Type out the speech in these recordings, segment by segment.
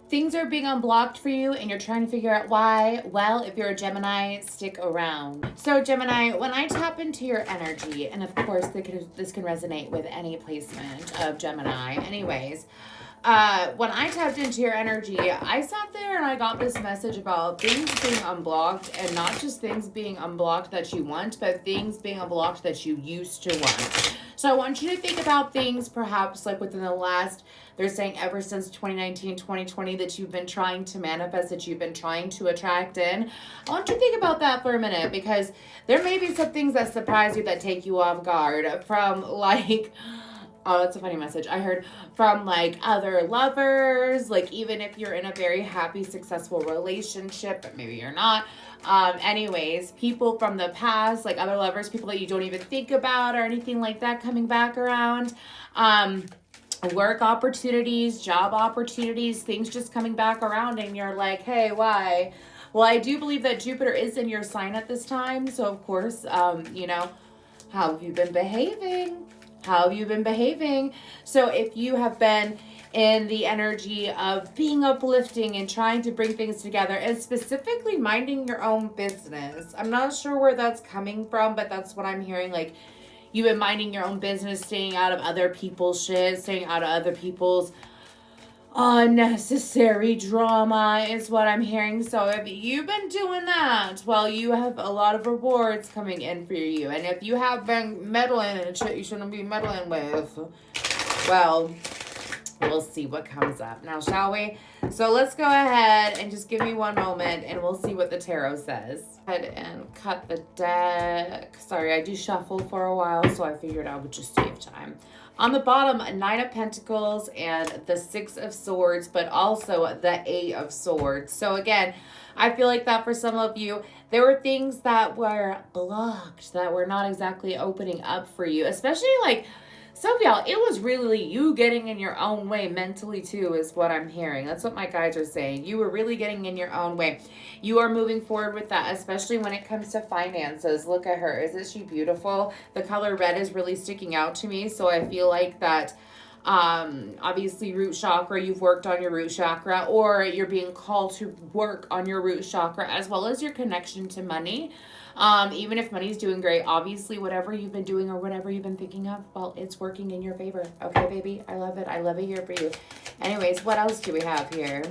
Things are being unblocked for you and you're trying to figure out why. Well, if you're a Gemini, stick around. So Gemini, when I tap into your energy, and of course this can resonate with any placement of Gemini anyways, when I tapped into your energy, I sat there and I got this message about things being unblocked, and not just things being unblocked that you want, but things being unblocked that you used to want. So I want you to think about things perhaps like within the last, they're saying ever since 2019, 2020, that you've been trying to manifest, that you've been trying to attract in. I want you to think about that for a minute, because there may be some things that surprise you, that take you off guard, from like, oh, that's a funny message. I heard from like other lovers, like even if you're in a very happy, successful relationship, but maybe you're not. Anyways, people from the past, like other lovers, people that you don't even think about or anything like that, coming back around. Work opportunities, job opportunities, things just coming back around, and you're like, hey, why? Well, I do believe that Jupiter is in your sign at this time. So of course, you know, how have you been behaving? How have you been behaving? So if you have been in the energy of being uplifting and trying to bring things together, and specifically minding your own business, I'm not sure where that's coming from, but that's what I'm hearing. Like, you've been minding your own business, staying out of other people's shit, staying out of other people's unnecessary drama is what I'm hearing. So if you've been doing that, well, you have a lot of rewards coming in for you. And if you have been meddling in shit you shouldn't be meddling with, well, we'll see what comes up now, shall we? So let's go ahead and just give me one moment and we'll see what the tarot says. Go ahead and cut the deck. Sorry, I do shuffle for a while, so I figured I would just save time. On the bottom, Nine of Pentacles and the Six of Swords, but also the Eight of Swords. So again, I feel like that for some of you, there were things that were blocked, that were not exactly opening up for you, especially like some of y'all, it was really you getting in your own way mentally too, is what I'm hearing. That's what my guides are saying. You were really getting in your own way. You are moving forward with that, especially when it comes to finances. Look at her. Isn't she beautiful? The color red is really sticking out to me. So I feel like that obviously root chakra, you've worked on your root chakra, or you're being called to work on your root chakra, as well as your connection to money. Even if money's doing great, obviously whatever you've been doing or whatever you've been thinking of, well, it's working in your favor. Okay, baby, I love it. I love it here for you. Anyways, what else do we have here?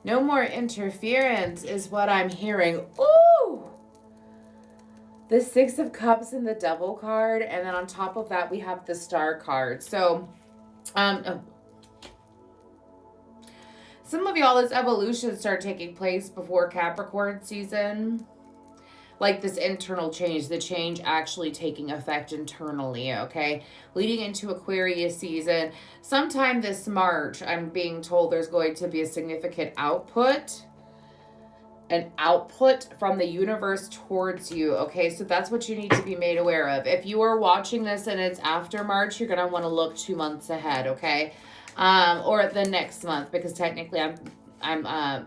No more interference is what I'm hearing. Ooh! The Six of Cups and the Devil card, and then on top of that we have the Star card. So some of y'all, this evolution start taking place before Capricorn season. Like this internal change, the change actually taking effect internally, okay? Leading into Aquarius season. Sometime this March, I'm being told there's going to be a significant output. An output from the universe towards you, okay? So that's what you need to be made aware of. If you are watching this and it's after March, you're going to want to look 2 months ahead, okay? Or the next month, because technically I'm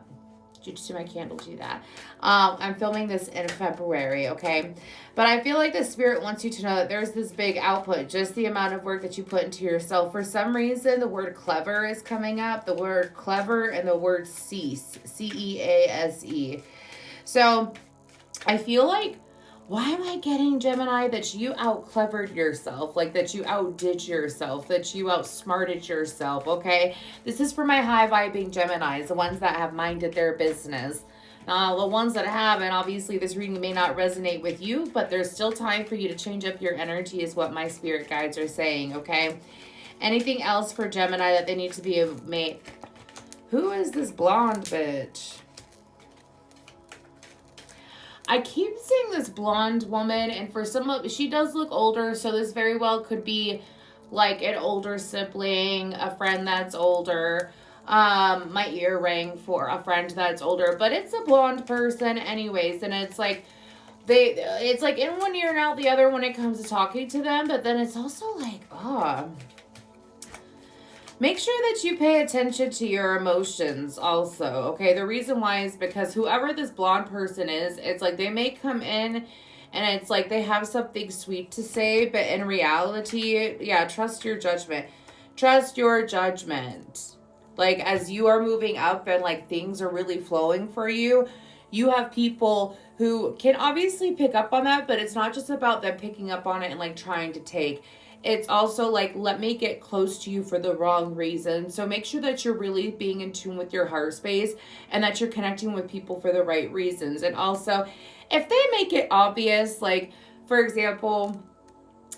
did you see my candle do that? I'm filming this in February, okay? But I feel like the spirit wants you to know that there's this big output, just the amount of work that you put into yourself. For some reason, the word clever is coming up, the word clever and the word cease, C-E-A-S-E. So I feel like, why am I getting, Gemini, that you out-clevered yourself, like that you outdid yourself, that you outsmarted yourself, okay? This is for my high-vibing Geminis, the ones that have minded their business. The ones that haven't, obviously this reading may not resonate with you, but there's still time for you to change up your energy is what my spirit guides are saying, okay? Anything else for Gemini that they need to be made? Who is this blonde bitch? I keep seeing this blonde woman, and for some of, she does look older, so this very well could be like an older sibling, a friend that's older. My ear rang for a friend that's older, but it's a blonde person anyways, and it's like it's like in one ear and out the other when it comes to talking to them, but then it's also like, make sure that you pay attention to your emotions also, okay? The reason why is because whoever this blonde person is, it's like they may come in and it's like they have something sweet to say, but in reality, yeah, trust your judgment. Trust your judgment. Like, as you are moving up and like things are really flowing for you, you have people who can obviously pick up on that, but it's not just about them picking up on it and like trying to take. It's also like, let me get close to you for the wrong reason. So make sure that you're really being in tune with your heart space and that you're connecting with people for the right reasons. And also, if they make it obvious, like, for example,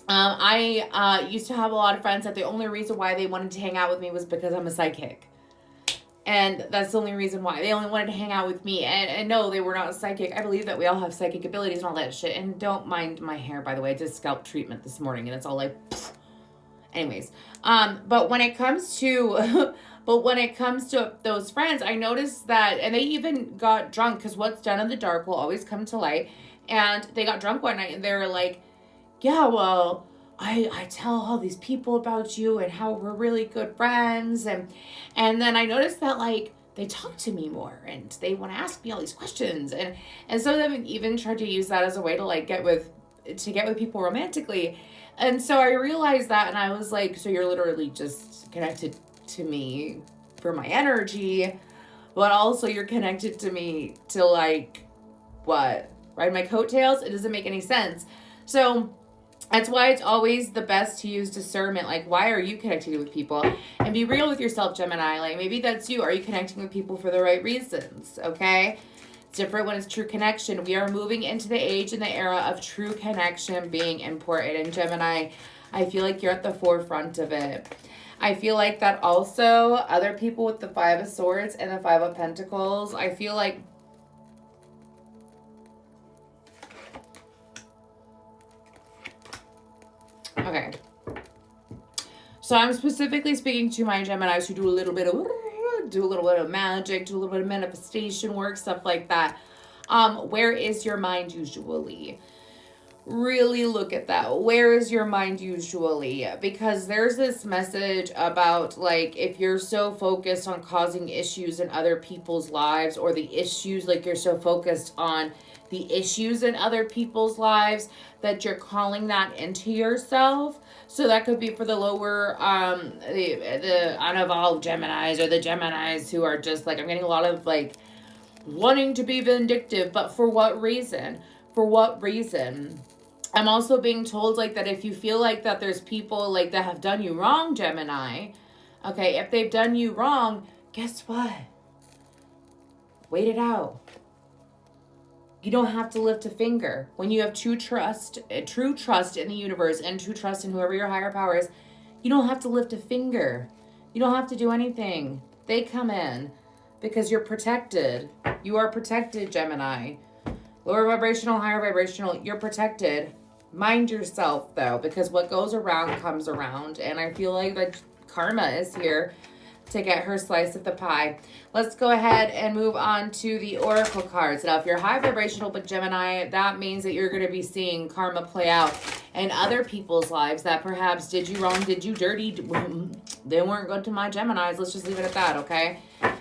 I used to have a lot of friends that the only reason why they wanted to hang out with me was because I'm a psychic. And that's the only reason why. They only wanted to hang out with me. And no, they were not a psychic. I believe that we all have psychic abilities and all that shit. And don't mind my hair, by the way. I did scalp treatment this morning and it's all like... Anyways. But when it comes to... But when it comes to those friends, I noticed that... And they even got drunk, because what's done in the dark will always come to light. And they got drunk one night and they were like, yeah, well... I tell all these people about you and how we're really good friends. And then I noticed that, like, they talk to me more and they want to ask me all these questions. And some of them even tried to use that as a way to, like, get with people romantically. And so I realized that, and I was like, so you're literally just connected to me for my energy, but also you're connected to me to, like, what? Ride my coattails? It doesn't make any sense. So... that's why it's always the best to use discernment. Like, why are you connecting with people? And be real with yourself, Gemini. Like, maybe that's you. Are you connecting with people for the right reasons? Okay? It's different when it's true connection. We are moving into the age and the era of true connection being important. And Gemini, I feel like you're at the forefront of it. I feel like that also, other people with the Five of Swords and the Five of Pentacles, I feel like... Okay, so I'm specifically speaking to my Geminis who do a little bit of magic, do a little bit of manifestation work, stuff like that. Where is your mind usually? Really look at that. Where is your mind usually? Because there's this message about, like, if you're so focused on causing issues in other people's lives, or the issues, like you're so focused on the issues in other people's lives that you're calling that into yourself. So that could be for the lower, the unevolved Geminis, or the Geminis who are just like, I'm getting a lot of like wanting to be vindictive, but for what reason? For what reason? I'm also being told like that if you feel like that there's people like that have done you wrong, Gemini, okay, if they've done you wrong, guess what? Wait it out. You don't have to lift a finger. When you have true trust in the universe and true trust in whoever your higher power is, you don't have to lift a finger. You don't have to do anything. They come in because you're protected. You are protected, Gemini. Lower vibrational, higher vibrational, you're protected. Mind yourself, though, because what goes around comes around. And I feel like that karma is here to get her slice of the pie. Let's go ahead and move on to the oracle cards. Now, if you're high vibrational but Gemini, that means that you're going to be seeing karma play out in other people's lives that perhaps did you wrong, did you dirty. They weren't good to my Geminis. Let's just leave it at that, okay?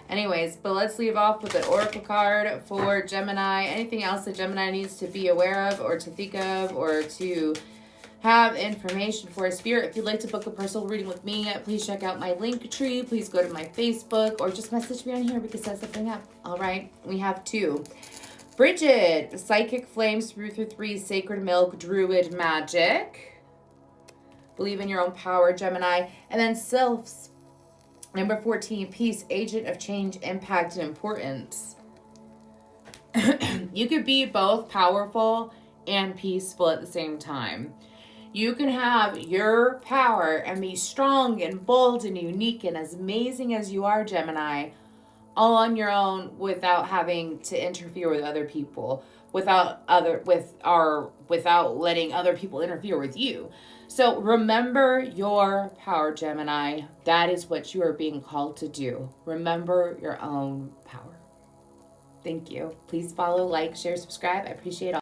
Anyways, but let's leave off with the oracle card for Gemini. Anything else that Gemini needs to be aware of or to think of or to have information for a spirit. If you'd like to book a personal reading with me, please check out my link tree. Please go to my Facebook or just message me on here because that's something up. All right, we have two. Bridget, Psychic Flames through 3, Sacred Milk, Druid Magic. Believe in your own power, Gemini. And then Sylphs, number 14, Peace, Agent of Change, Impact, and Importance. You could be both powerful and peaceful at the same time. You can have your power and be strong and bold and unique and as amazing as you are, Gemini, all on your own without having to interfere with other people, without letting other people interfere with you. So remember your power, Gemini. That is what you are being called to do. Remember your own power. Thank you. Please follow, like, share, subscribe. I appreciate all.